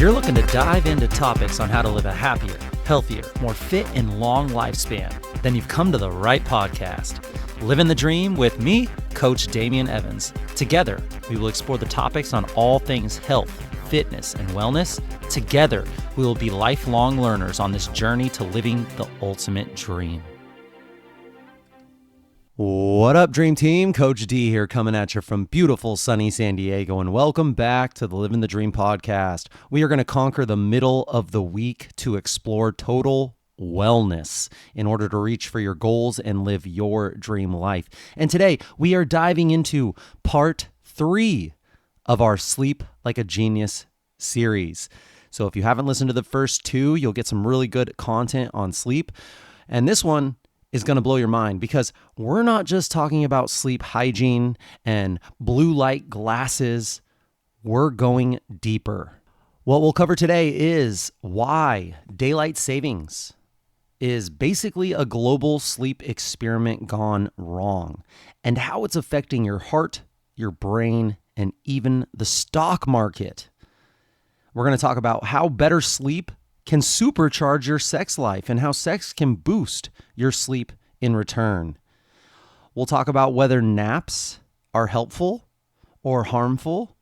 you're looking to dive into topics on how to live a happier, healthier, more fit, and long lifespan, then you've come to the right podcast. Living the Dream with me, Coach Damian Evans. Together, we will explore the topics on all things health, fitness, and wellness. Together, we will be lifelong learners on this journey to living the ultimate dream. What up, Dream Team? Coach D here coming at you from beautiful sunny San Diego, and welcome back to the Living the Dream podcast. We are going to conquer the middle of the week to explore total wellness in order to reach for your goals and live your dream life. And today we are diving into part 3 of our Sleep Like a Genius series. So if you haven't listened to the first 2, you'll get some really good content on sleep. And this one is going to blow your mind because we're not just talking about sleep hygiene and blue light glasses. We're going deeper. What we'll cover today is why daylight savings is basically a global sleep experiment gone wrong, and how it's affecting your heart, your brain, and even the stock market. We're going to talk about how better sleep can supercharge your sex life and how sex can boost your sleep in return. We'll talk about whether naps are helpful or harmful.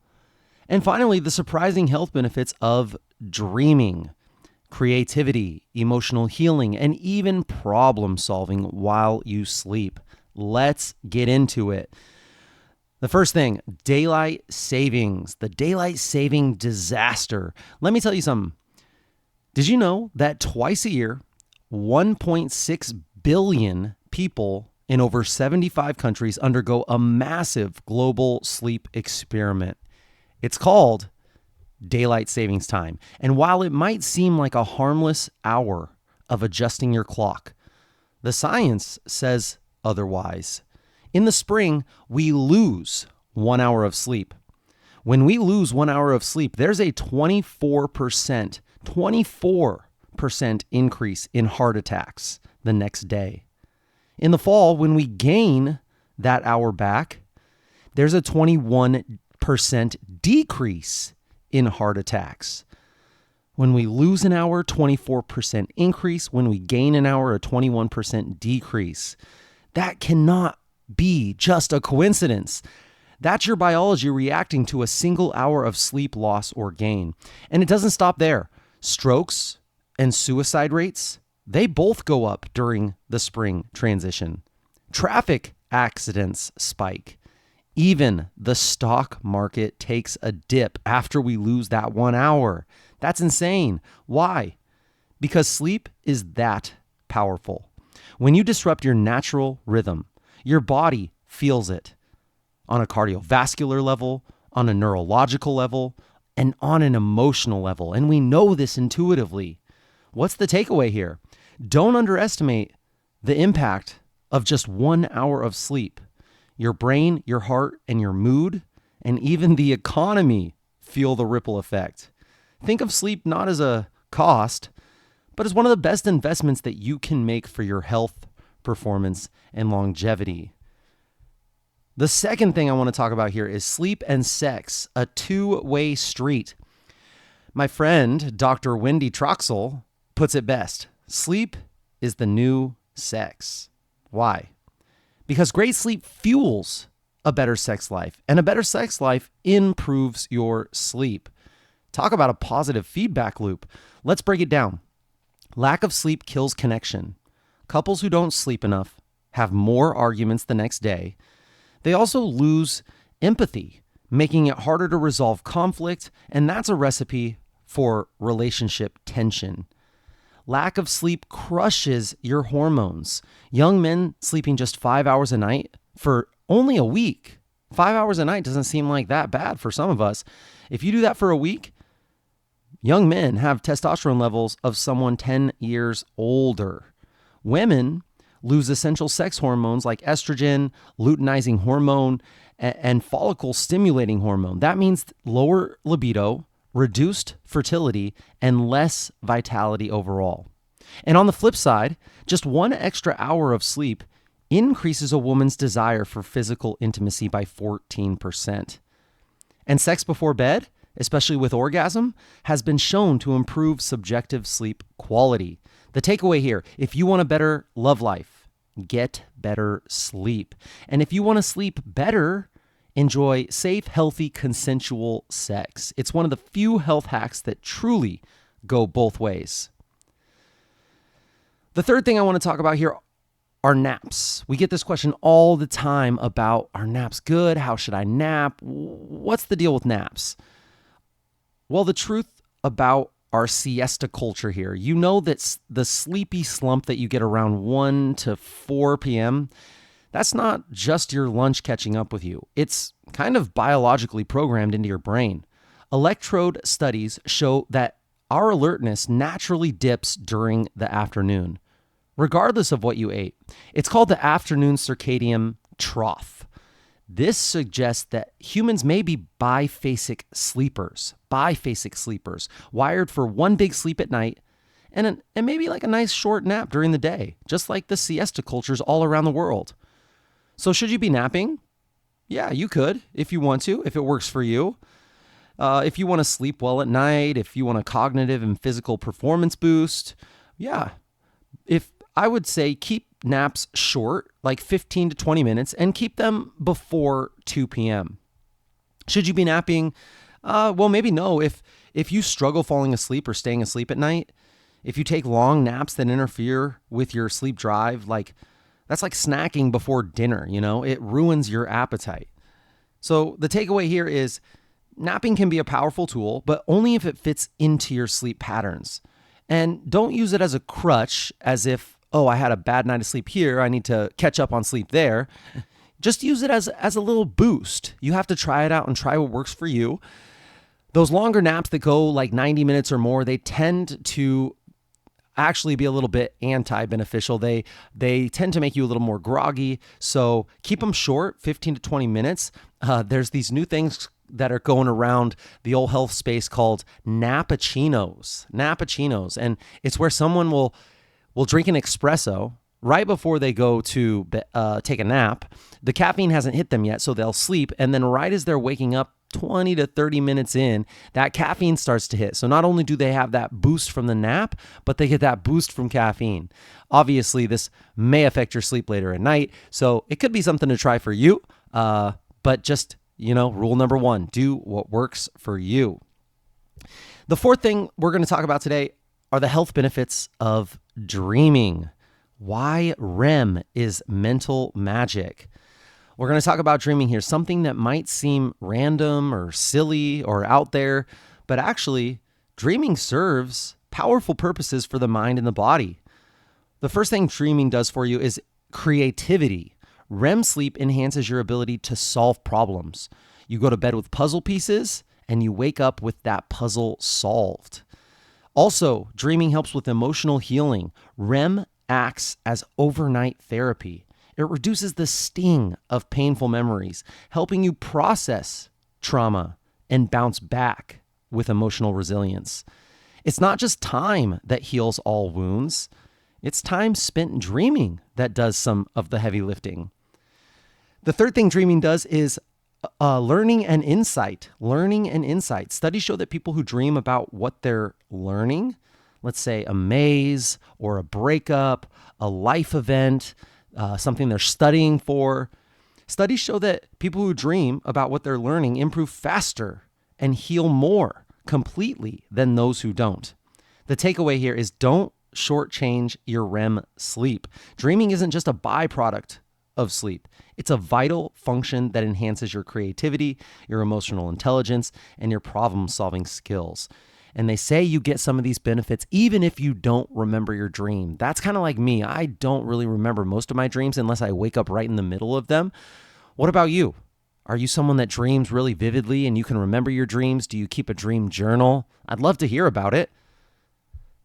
And finally, the surprising health benefits of dreaming, creativity, emotional healing, and even problem solving while you sleep. Let's get into it. The first thing, daylight savings, the daylight saving disaster. Let me tell you something. Did you know that twice a year, 1.6 billion people in over 75 countries undergo a massive global sleep experiment? It's called daylight savings time. And while it might seem like a harmless hour of adjusting your clock, the science says otherwise. In the spring, we lose 1 hour of sleep. When we lose 1 hour of sleep, there's a 24% increase in heart attacks the next day. In the fall, when we gain that hour back, there's a 21% decrease in heart attacks. When we lose an hour, 24% increase. When we gain an hour, a 21% decrease. That cannot be just a coincidence. That's your biology reacting to a single hour of sleep loss or gain. And it doesn't stop there. Strokes and suicide rates, they both go up during the spring transition. Traffic accidents spike. Even the stock market takes a dip after we lose that 1 hour. That's insane. Why? Because sleep is that powerful. When you disrupt your natural rhythm, your body feels it on a cardiovascular level, on a neurological level, and on an emotional level. And we know this intuitively. What's the takeaway here? Don't underestimate the impact of just 1 hour of sleep. Your brain, your heart, and your mood, and even the economy feel the ripple effect. Think of sleep not as a cost, but as one of the best investments that you can make for your health, performance, and longevity. The second thing I want to talk about here is sleep and sex, a two-way street. My friend, Dr. Wendy Troxel, puts it best. Sleep is the new sex. Why? Because great sleep fuels a better sex life, and a better sex life improves your sleep. Talk about a positive feedback loop. Let's break it down. Lack of sleep kills connection. Couples who don't sleep enough have more arguments the next day. They also lose empathy, making it harder to resolve conflict, and that's a recipe for relationship tension. Lack of sleep crushes your hormones. Young men sleeping just 5 hours a night for only a week. 5 hours a night doesn't seem like that bad for some of us. If you do that for a week, young men have testosterone levels of someone 10 years older. Women lose essential sex hormones like estrogen, luteinizing hormone, and follicle stimulating hormone. That means lower libido, reduced fertility, and less vitality overall. And on the flip side, just 1 extra hour of sleep increases a woman's desire for physical intimacy by 14%. And sex before bed especially with orgasm, has been shown to improve subjective sleep quality. The takeaway here, if you want a better love life, get better sleep. And if you want to sleep better, enjoy safe, healthy, consensual sex. It's one of the few health hacks that truly go both ways. The third thing I want to talk about here are naps. We get this question all the time about, are naps good? How should I nap? What's the deal with naps? Well, the truth about our siesta culture here, you know that the sleepy slump that you get around 1 to 4 p.m., that's not just your lunch catching up with you. It's kind of biologically programmed into your brain. Electrode studies show that our alertness naturally dips during the afternoon, regardless of what you ate. It's called the afternoon circadian trough. This suggests that humans may be biphasic sleepers, wired for one big sleep at night and maybe like a nice short nap during the day, just like the siesta cultures all around the world. So should you be napping? Yeah, you could if you want to, if it works for you. If you want to sleep well at night, if you want a cognitive and physical performance boost, yeah. I would say keep naps short, like 15 to 20 minutes, and keep them before 2 p.m. Should you be napping? Well, maybe no. If you struggle falling asleep or staying asleep at night, if you take long naps that interfere with your sleep drive, that's like snacking before dinner, it ruins your appetite. So the takeaway here is napping can be a powerful tool, but only if it fits into your sleep patterns. And don't use it as a crutch, as if, oh, I had a bad night of sleep here, I need to catch up on sleep there. Just use it as a little boost. You have to try it out and try what works for you. Those longer naps that go like 90 minutes or more, they tend to actually be a little bit anti-beneficial. They tend to make you a little more groggy. So keep them short, 15 to 20 minutes. There's these new things that are going around the old health space called nappuccinos. And it's where someone will drink an espresso right before they go to take a nap. The caffeine hasn't hit them yet, so they'll sleep. And then right as they're waking up, 20 to 30 minutes in, that caffeine starts to hit. So not only do they have that boost from the nap, but they get that boost from caffeine. Obviously, this may affect your sleep later at night, so it could be something to try for you. But just, rule number 1, do what works for you. The fourth thing we're going to talk about today are the health benefits of dreaming. Why REM is mental magic. We're going to talk about dreaming here, something that might seem random or silly or out there, but actually, dreaming serves powerful purposes for the mind and the body. The first thing dreaming does for you is creativity. REM sleep enhances your ability to solve problems. You go to bed with puzzle pieces, and you wake up with that puzzle solved. Also, dreaming helps with emotional healing. REM acts as overnight therapy. It reduces the sting of painful memories, helping you process trauma and bounce back with emotional resilience. It's not just time that heals all wounds. It's time spent dreaming that does some of the heavy lifting. The third thing dreaming does is learning and insight. Studies show that people who dream about what they're learning, let's say a maze or a breakup, a life event, something they're studying for. Studies show that people who dream about what they're learning improve faster and heal more completely than those who don't. The takeaway here is don't shortchange your REM sleep. Dreaming isn't just a byproduct of sleep. It's a vital function that enhances your creativity, your emotional intelligence, and your problem-solving skills. And they say you get some of these benefits even if you don't remember your dream. That's kind of like me. I don't really remember most of my dreams unless I wake up right in the middle of them. What about you? Are you someone that dreams really vividly and you can remember your dreams? Do you keep a dream journal? I'd love to hear about it.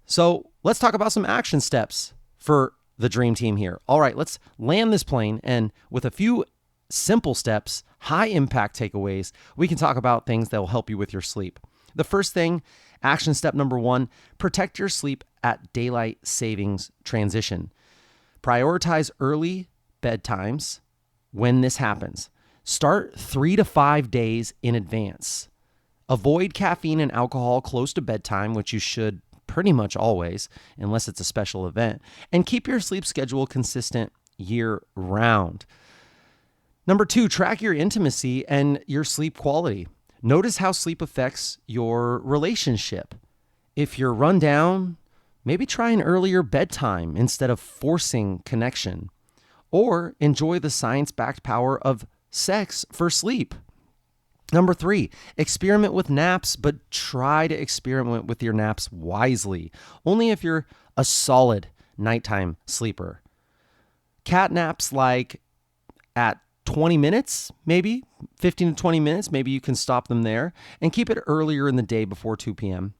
So let's talk about some action steps for the dream team here. All right, let's land this plane, and with a few simple steps, high impact takeaways, we can talk about things that will help you with your sleep. The first thing, action step number 1, protect your sleep at daylight savings transition. Prioritize early bedtimes when this happens. Start 3 to 5 days in advance. Avoid caffeine and alcohol close to bedtime, which you should pretty much always, unless it's a special event. And keep your sleep schedule consistent year round. Number 2, track your intimacy and your sleep quality. Notice how sleep affects your relationship. If you're run down, maybe try an earlier bedtime instead of forcing connection. Or enjoy the science-backed power of sex for sleep. Number 3, experiment with naps, but try to experiment with your naps wisely. Only if you're a solid nighttime sleeper. Cat naps like at 20 minutes, maybe 15 to 20 minutes, maybe you can stop them there, and keep it earlier in the day before 2 p.m.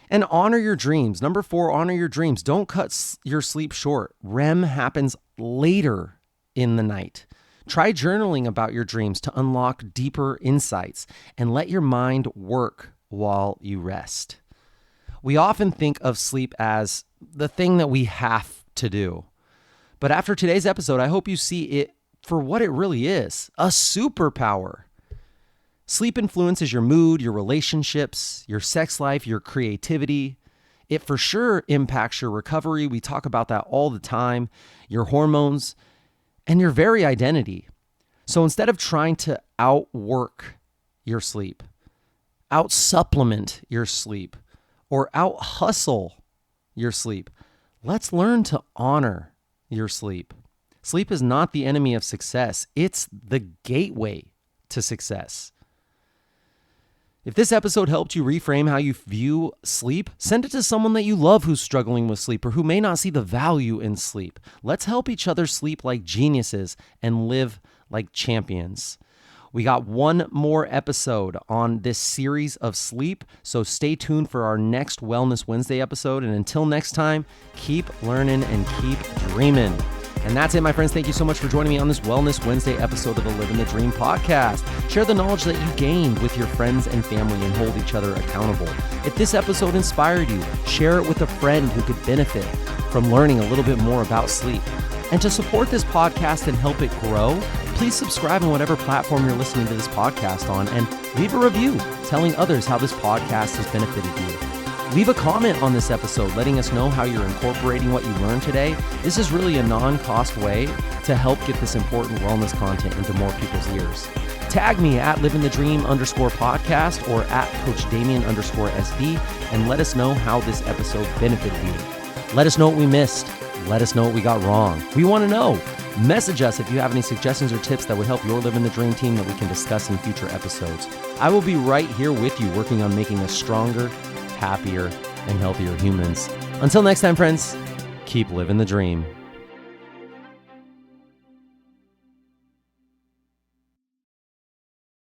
And honor your dreams. Number 4, honor your dreams. Don't cut your sleep short. REM happens later in the night. Try journaling about your dreams to unlock deeper insights and let your mind work while you rest. We often think of sleep as the thing that we have to do. But after today's episode, I hope you see it for what it really is, a superpower. Sleep influences your mood, your relationships, your sex life, your creativity. It for sure impacts your recovery. We talk about that all the time, your hormones, and your very identity. So instead of trying to outwork your sleep, out-supplement your sleep, or out-hustle your sleep, let's learn to honor your sleep. Sleep is not the enemy of success. It's the gateway to success. If this episode helped you reframe how you view sleep, send it to someone that you love who's struggling with sleep or who may not see the value in sleep. Let's help each other sleep like geniuses and live like champions. We got one more episode on this series of sleep, so stay tuned for our next Wellness Wednesday episode. And until next time, keep learning and keep dreaming. And that's it, my friends. Thank you so much for joining me on this Wellness Wednesday episode of the Living the Dream podcast. Share the knowledge that you gained with your friends and family and hold each other accountable. If this episode inspired you, share it with a friend who could benefit from learning a little bit more about sleep. And to support this podcast and help it grow, please subscribe on whatever platform you're listening to this podcast on and leave a review telling others how this podcast has benefited you. Leave a comment on this episode letting us know how you're incorporating what you learned today. This is really a non-cost way to help get this important wellness content into more people's ears. Tag me at livingthedream_podcast or at coachdamian_SD and let us know how this episode benefited you. Let us know what we missed. Let us know what we got wrong. We want to know. Message us if you have any suggestions or tips that would help your Living the Dream team that we can discuss in future episodes. I will be right here with you working on making us stronger, happier, and healthier humans. Until next time, friends, keep living the dream.